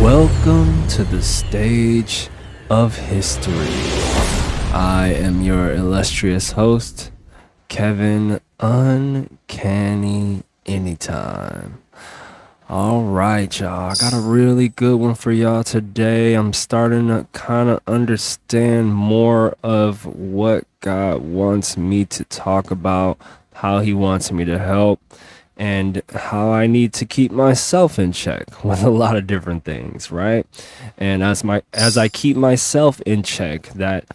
Welcome to the stage of history. I am your illustrious host, Kevin Uncanny Anytime. All right, y'all. I got a really good one for y'all today. I'm starting to kind of understand more of what God wants me to talk about, how He wants me to help, and how I need to keep myself in check with a lot of different things, right? And as I keep myself in check, that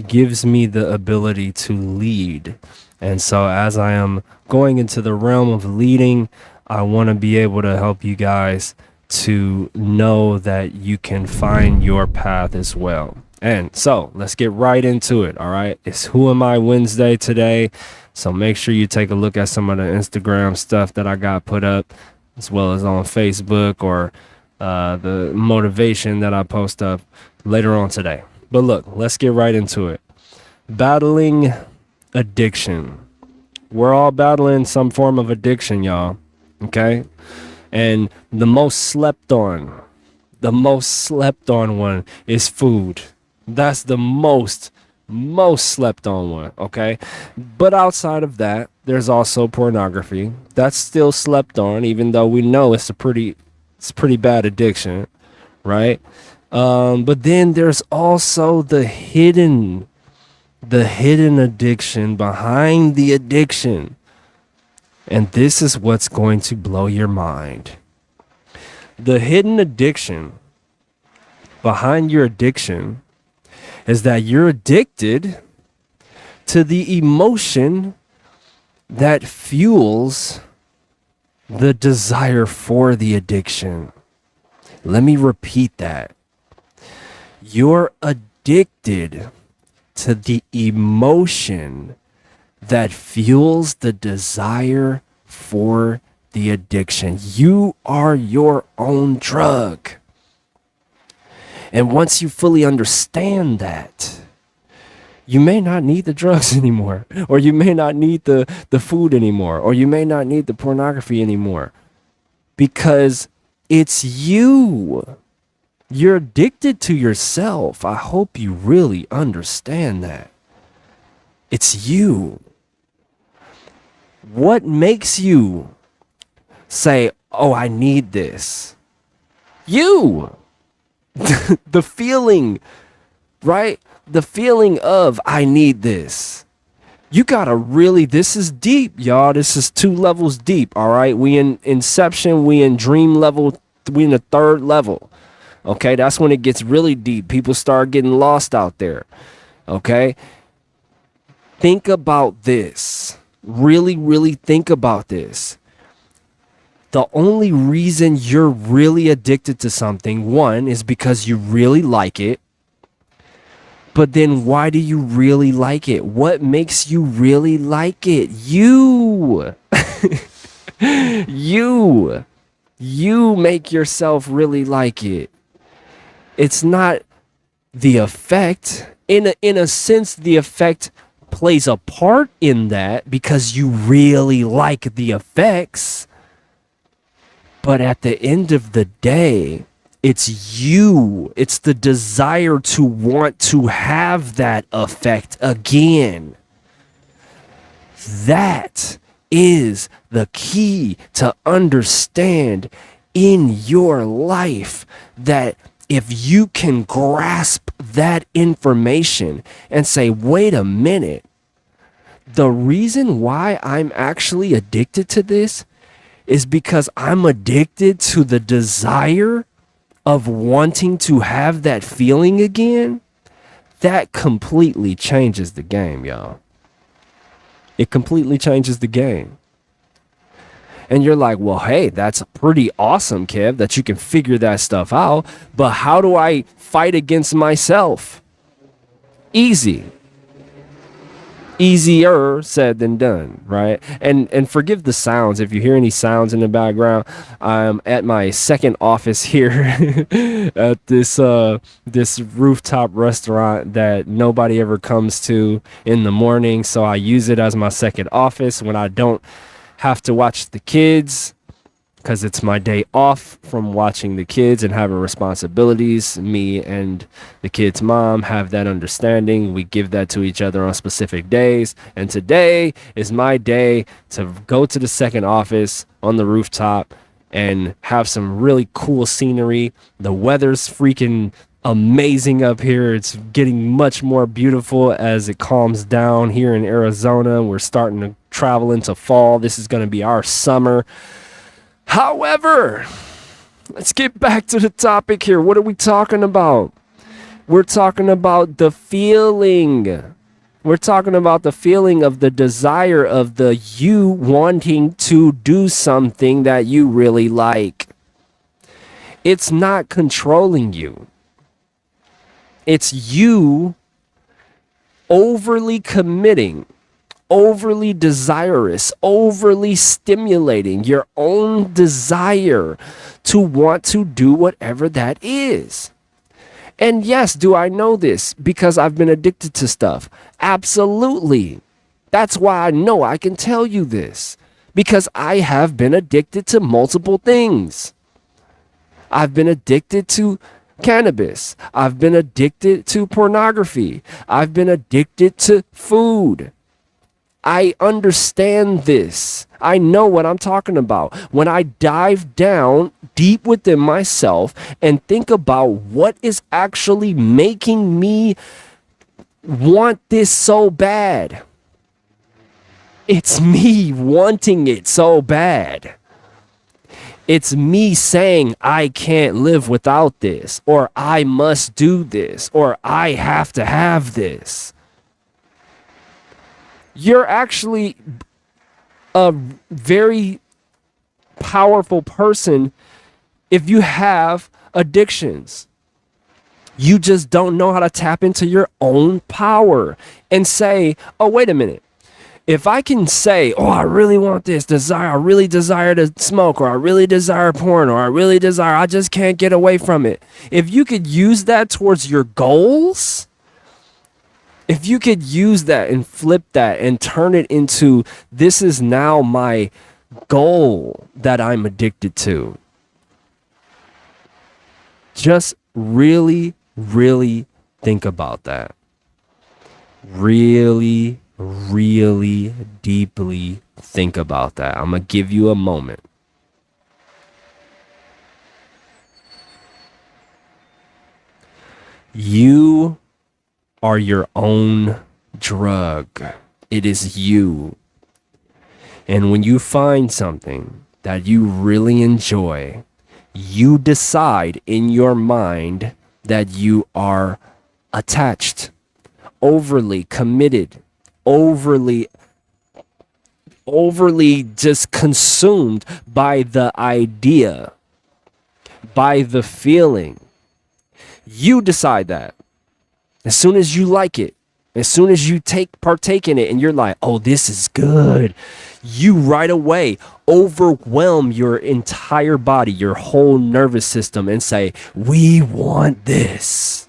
gives me the ability to lead. And so as I am going into the realm of leading, I want to be able to help you guys to know that you can find your path as well. And so let's get right into it. All right. It's Who Am I Wednesday today. So make sure you take a look at some of the Instagram stuff that I got put up, as well as on Facebook, or the motivation that I post up later on today. But look, let's get right into it. Battling addiction. We're all battling some form of addiction, y'all. Okay? And the most slept on one is food. That's the most slept on one, okay? But outside of that, there's also pornography. That's still slept on, even though we know it's pretty bad addiction, right? But then there's also the hidden addiction behind the addiction. And this is what's going to blow your mind. The hidden addiction behind your addiction is that you're addicted to the emotion that fuels the desire for the addiction. Let me repeat that. You're addicted to the emotion that fuels the desire for the addiction. You are your own drug. And once you fully understand that, you may not need the drugs anymore, or you may not need the food anymore, or you may not need the pornography anymore, because it's you. You're addicted to yourself. I hope you really understand that. It's you. What makes you say, oh, I need this? You. The feeling, right? The feeling of, I need this. You gotta really, this is deep, y'all. This is 2 levels deep, all right? We in Inception, we in dream level, we in the 3rd level. Okay, that's when it gets really deep. People start getting lost out there. Okay? Think about this. Really, really think about this. The only reason you're really addicted to something, one, is because you really like it. But then why do you really like it? What makes you really like it? You. You make yourself really like it. It's not the effect. In a sense, the effect plays a part in that because you really like the effects. But at the end of the day, it's you. It's the desire to want to have that effect again. That is the key to understand in your life, that if you can grasp that information and say, wait a minute, the reason why I'm actually addicted to this is because I'm addicted to the desire of wanting to have that feeling again, that completely changes the game, y'all. It completely changes the game. And you're like, well, hey, that's pretty awesome, Kev, that you can figure that stuff out. But how do I fight against myself? Easy. Easier said than done, right? And forgive the sounds. If you hear any sounds in the background, I'm at my second office here at this rooftop restaurant that nobody ever comes to in the morning. So I use it as my second office when I don't have to watch the kids, because it's my day off from watching the kids and having responsibilities. Me and the kid's mom have that understanding. We give that to each other on specific days. And today is my day to go to the second office on the rooftop and have some really cool scenery. The weather's freaking amazing up here. It's getting much more beautiful as it calms down here in Arizona. We're starting to travel into fall. This is going to be our summer. However, let's get back to the topic here. What are we talking about? We're talking about the feeling. We're talking about the feeling of the desire of the you wanting to do something that you really like. It's not controlling you. It's you overly committing, overly desirous, overly stimulating your own desire to want to do whatever that is. And yes, do I know this because I've been addicted to stuff? Absolutely. That's why I know I can tell you this, because I have been addicted to multiple things. I've been addicted to cannabis. I've been addicted to pornography. I've been addicted to food. I understand this. I know what I'm talking about. When I dive down deep within myself and think about what is actually making me want this so bad, it's me wanting it so bad. It's me saying I can't live without this, or I must do this, or I have to have this. You're actually a very powerful person if you have addictions. You just don't know how to tap into your own power and say, oh, wait a minute. If I can say, oh, I really want this desire, I really desire to smoke, or I really desire porn, or I just can't get away from it. If you could use that towards your goals, if you could use that and flip that and turn it into, this is now my goal that I'm addicted to. Just really, really think about that. Really, really deeply think about that. I'm going to give you a moment. You are your own drug. It is you. And when you find something that you really enjoy, you decide in your mind that you are attached, overly committed, overly just consumed by the idea, by the feeling. You decide that. As soon as you like it, as soon as you partake in it and you're like, oh, this is good, you right away overwhelm your entire body, your whole nervous system, and say, we want this.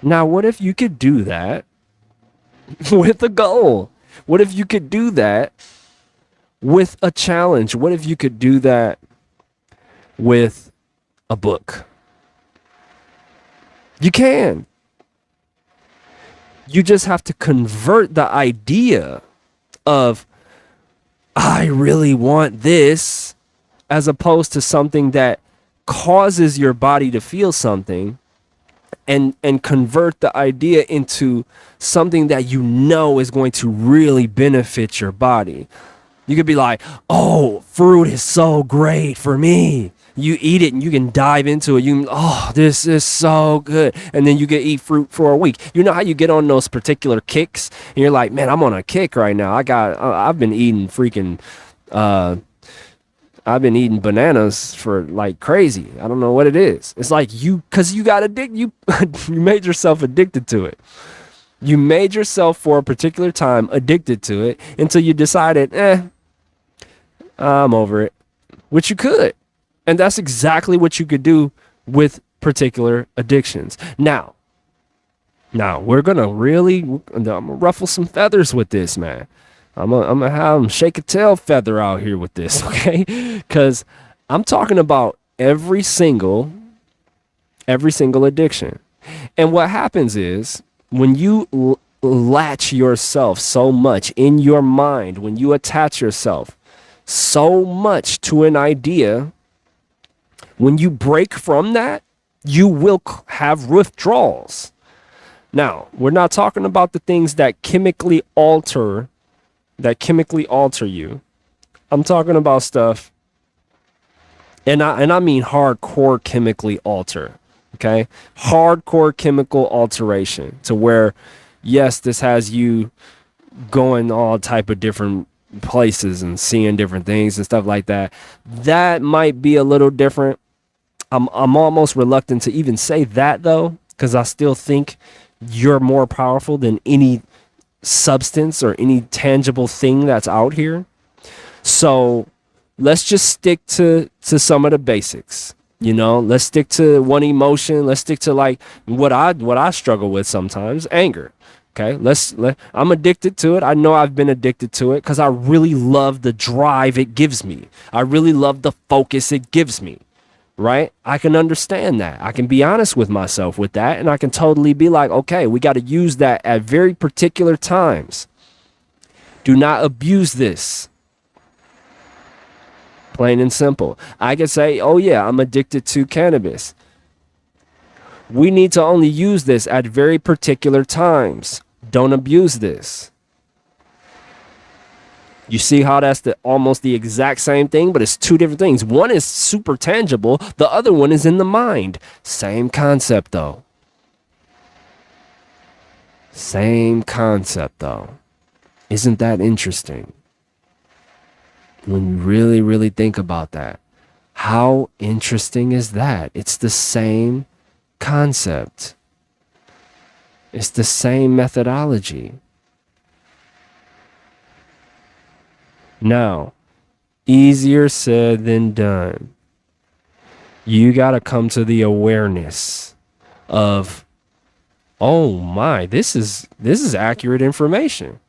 Now, what if you could do that with a goal? What if you could do that with a challenge? What if you could do that with a book? You can. You just have to convert the idea of, I really want this, as opposed to something that causes your body to feel something, and convert the idea into something that you know is going to really benefit your body. You could be like, oh, fruit is so great for me. You eat it and you can dive into it. Oh, this is so good. And then you can eat fruit for a week. You know how you get on those particular kicks? And you're like, man, I'm on a kick right now. I've been eating I've been eating bananas for like crazy. I don't know what it is. It's like because you got addicted. You made yourself addicted to it. You made yourself for a particular time addicted to it until you decided, I'm over it, which you could. And that's exactly what you could do with particular addictions. Now we're going to I'm going to ruffle some feathers with this, man. I'm gonna have them shake a tail feather out here with this, okay? Because I'm talking about every single addiction. And what happens is when you latch yourself so much in your mind, when you attach yourself so much to an idea, when you break from that, you will have withdrawals. Now, we're not talking about the things that chemically alter you. I'm talking about stuff, and I mean hardcore chemically alter. Okay, hardcore chemical alteration to where, yes, this has you going all type of different places and seeing different things and stuff like that. That might be a little different. I'm almost reluctant to even say that though, because I still think you're more powerful than any substance or any tangible thing that's out here. So let's just stick to some of the basics. You know, let's stick to one emotion. Let's stick to like what I struggle with sometimes, anger. Okay, I'm addicted to it. I know I've been addicted to it because I really love the drive it gives me. I really love the focus it gives me. Right? I can understand that. I can be honest with myself with that, and I can totally be like, okay, we got to use that at very particular times. Do not abuse this. Plain and simple. I can say, oh yeah, I'm addicted to cannabis. We need to only use this at very particular times. Don't abuse this. You see how that's almost the exact same thing, but it's two different things. One is super tangible. The other one is in the mind. Same concept, though. Same concept, though. Isn't that interesting? When you really, really think about that. How interesting is that? It's the same concept. It's the same methodology. Now, easier said than done. You got to come to the awareness of, oh my, this is accurate information.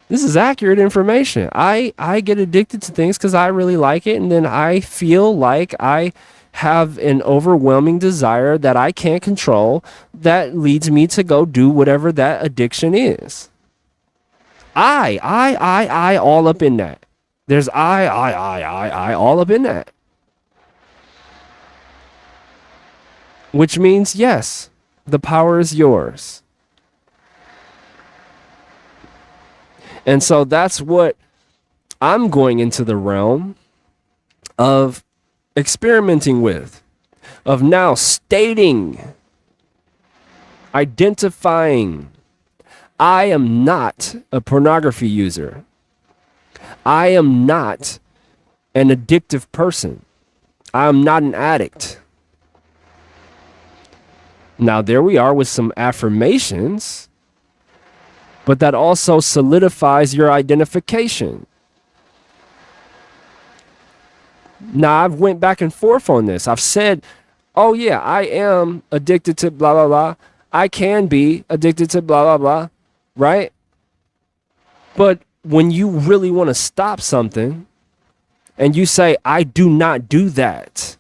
This is accurate information. I get addicted to things because I really like it, and then I feel like I have an overwhelming desire that I can't control that leads me to go do whatever that addiction is. I, all up in that. There's I, all up in that. Which means, yes, the power is yours. And so that's what I'm going into the realm of experimenting with, of now stating, identifying, I am not a pornography user. I am not an addictive person. I am not an addict. Now, there we are with some affirmations, but that also solidifies your identification. Now, I've went back and forth on this. I've said, oh yeah, I am addicted to blah, blah, blah. I can be addicted to blah, blah, blah. Right? But when you really want to stop something and you say, I do not do that.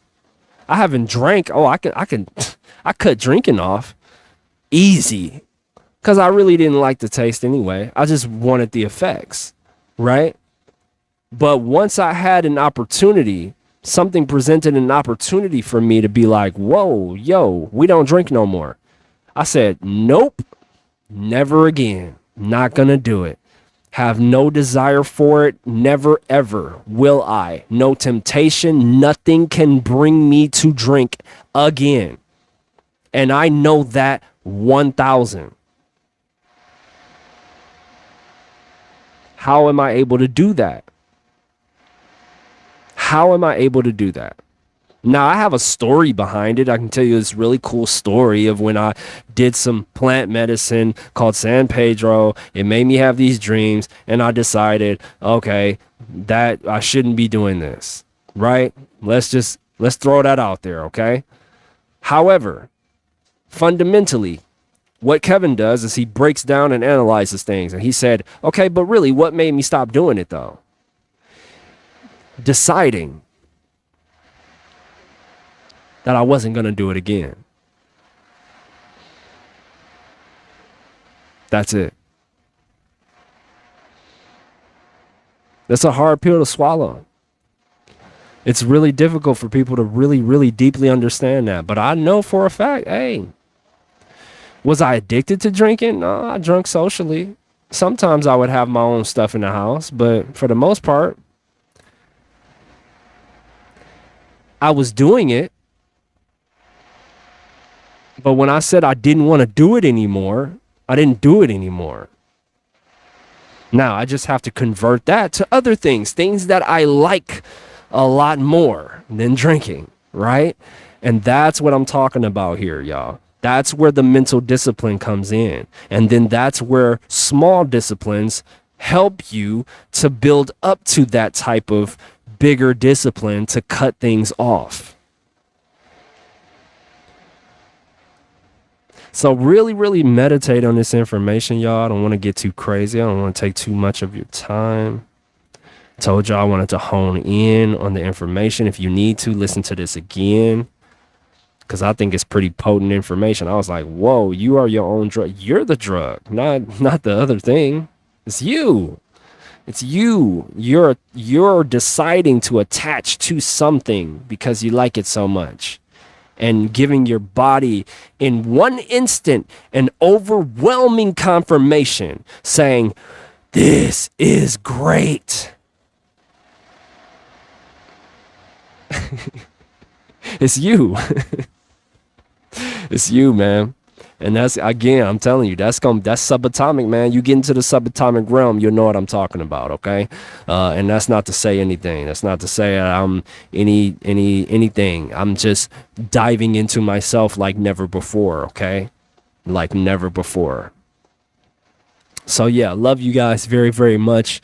I haven't drank. Oh, I cut drinking off easy because I really didn't like the taste anyway. I just wanted the effects. Right? But once I had an opportunity, something presented an opportunity for me to be like, whoa, yo, we don't drink no more. I said, nope. Never again. Not gonna do it. Have no desire for it. Never ever will I. No temptation. Nothing can bring me to drink again. And I know that 1,000. How am I able to do that? How am I able to do that? Now, I have a story behind it. I can tell you this really cool story of when I did some plant medicine called San Pedro. It made me have these dreams, and I decided, okay, that I shouldn't be doing this, right? Let's throw that out there, okay? However, fundamentally, what Kevin does is he breaks down and analyzes things. And he said, okay, but really, what made me stop doing it though? Deciding that I wasn't going to do it again. That's it. That's a hard pill to swallow. It's really difficult for people to really, really deeply understand that. But I know for a fact, hey, was I addicted to drinking? No, I drank socially. Sometimes I would have my own stuff in the house, but for the most part, I was doing it. But when I said I didn't want to do it anymore, I didn't do it anymore. Now I just have to convert that to other things that I like a lot more than drinking, right? And that's what I'm talking about here, y'all. That's where the mental discipline comes in. And then that's where small disciplines help you to build up to that type of bigger discipline to cut things off. So really, really meditate on this information, y'all. I don't want to get too crazy. I don't want to take too much of your time. Told y'all I wanted to hone in on the information. If you need to, listen to this again, because I think it's pretty potent information. I was like, whoa, you are your own drug. You're the drug, not the other thing. It's you. It's you. You're deciding to attach to something because you like it so much. And giving your body in one instant an overwhelming confirmation saying, this is great. It's you. It's you, man. And that's, again, I'm telling you, that's subatomic, man. You get into the subatomic realm, you'll know what I'm talking about, okay? And that's not to say anything. That's not to say I'm anything. I'm just diving into myself like never before, okay? Like never before. So yeah, love you guys very, very much.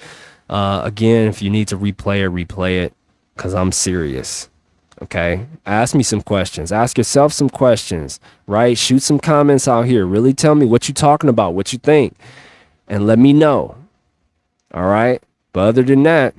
Again, if you need to replay it, because I'm serious. Okay, ask me some questions. Ask yourself some questions, right? Shoot some comments out here. Really tell me what you're talking about, what you think, and let me know. All right. But other than that,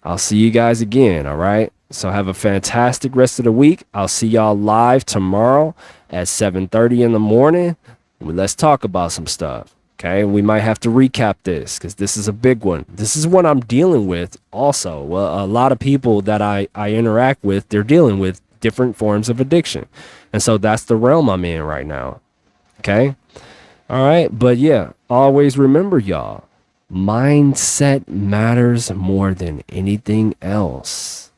I'll see you guys again. All right. So have a fantastic rest of the week. I'll see y'all live tomorrow at 7:30 in the morning. Let's talk about some stuff. Okay, we might have to recap this because this is a big one. This is what I'm dealing with also. Well, a lot of people that I interact with, they're dealing with different forms of addiction. And so that's the realm I'm in right now. Okay? All right. But yeah, always remember, y'all, mindset matters more than anything else.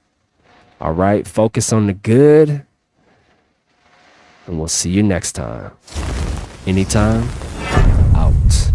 All right. Focus on the good. And we'll see you next time. Anytime. Out.